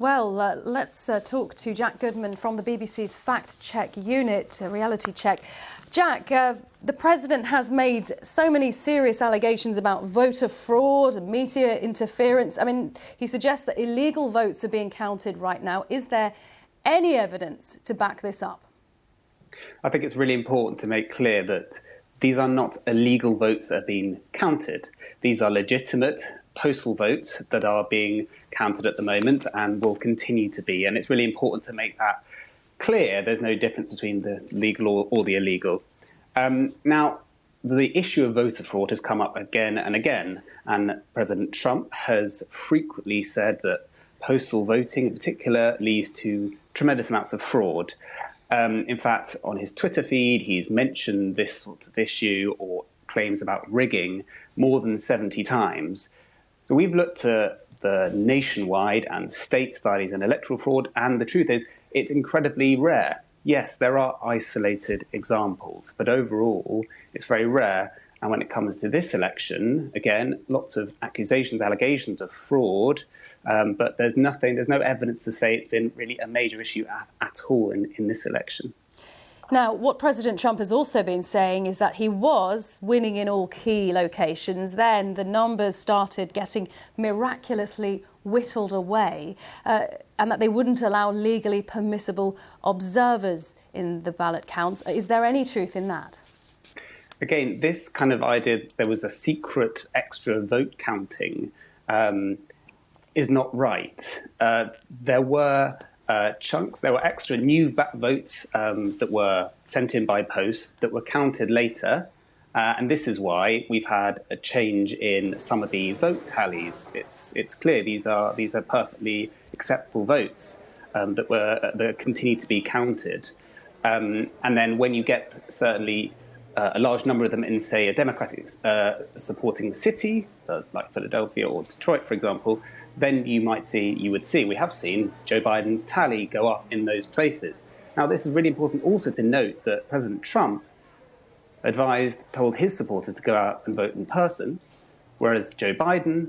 Well, let's talk to Jack Goodman from the BBC's Fact Check Unit, Reality Check. Jack, the president has made so many serious allegations about voter fraud and media interference. I mean, he suggests that illegal votes are being counted right now. Is there any evidence to back this up? I think it's really important to make clear that these are not illegal votes that are being counted. These are legitimate postal votes that are being counted at the moment and will continue to be. And it's really important to make that clear. There's no difference between the legal or the illegal. Now, the issue of voter fraud has come up again and again. And President Trump has frequently said that postal voting in particular leads to tremendous amounts of fraud. In fact, on his Twitter feed, he's mentioned this sort of issue or claims about rigging more than 70 times. So we've looked at the nationwide and state studies in electoral fraud, and the truth is it's incredibly rare. Yes, there are isolated examples, but overall it's very rare. And when it comes to this election, again, lots of accusations, allegations of fraud, but there's no evidence to say it's been really a major issue at all in this election. Now, what President Trump has also been saying is that he was winning in all key locations. Then the numbers started getting miraculously whittled away, and that they wouldn't allow legally permissible observers in the ballot counts. Is there any truth in that? Again, this kind of idea there was a secret extra vote counting is not right. There were there were extra new votes that were sent in by post that were counted later. And this is why we've had a change in some of the vote tallies. It's clear these are perfectly acceptable votes that continue to be counted. And then when you get certainly a large number of them in, say, a Democratic supporting city, like Philadelphia or Detroit, for example, then you would see, we have seen Joe Biden's tally go up in those places. Now, this is really important also to note that President Trump told his supporters to go out and vote in person, whereas Joe Biden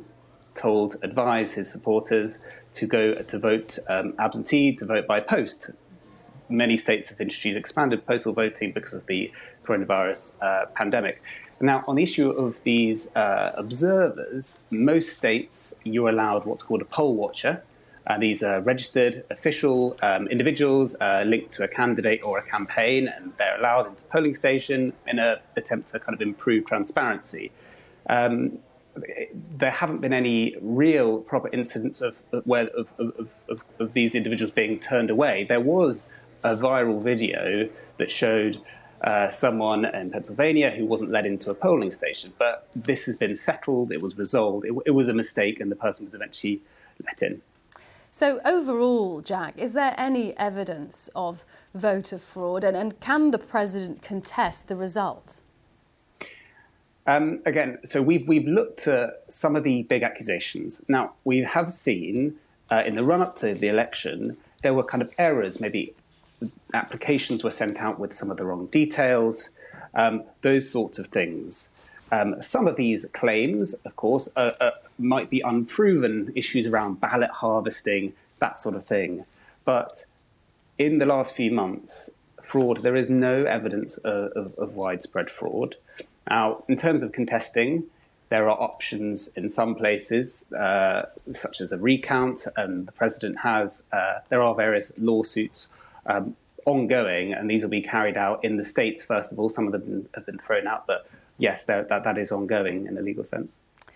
advised his supporters to go to vote absentee, to vote by post. Many states have introduced expanded postal voting because of the coronavirus pandemic. Now, on the issue of these observers, most states you're allowed what's called a poll watcher. These are registered official individuals linked to a candidate or a campaign, and they're allowed into a polling station in an attempt to kind of improve transparency. There haven't been any real proper incidents of these individuals being turned away. There was a viral video that showed someone in Pennsylvania who wasn't led into a polling station. But this has been settled, it was resolved, it was a mistake, and the person was eventually let in. So overall, Jack, is there any evidence of voter fraud, and can the president contest the result? Again, so we've looked at some of the big accusations. Now, we have seen in the run-up to the election, there were kind of errors, maybe applications were sent out with some of the wrong details, those sorts of things. Some of these claims, of course, might be unproven, issues around ballot harvesting, that sort of thing. But in the last few months, there is no evidence of widespread fraud. Now, in terms of contesting, there are options in some places, such as a recount, and the president there are various lawsuits ongoing, and these will be carried out in the states, first of all. Some of them have been thrown out, but yes, that is ongoing in a legal sense.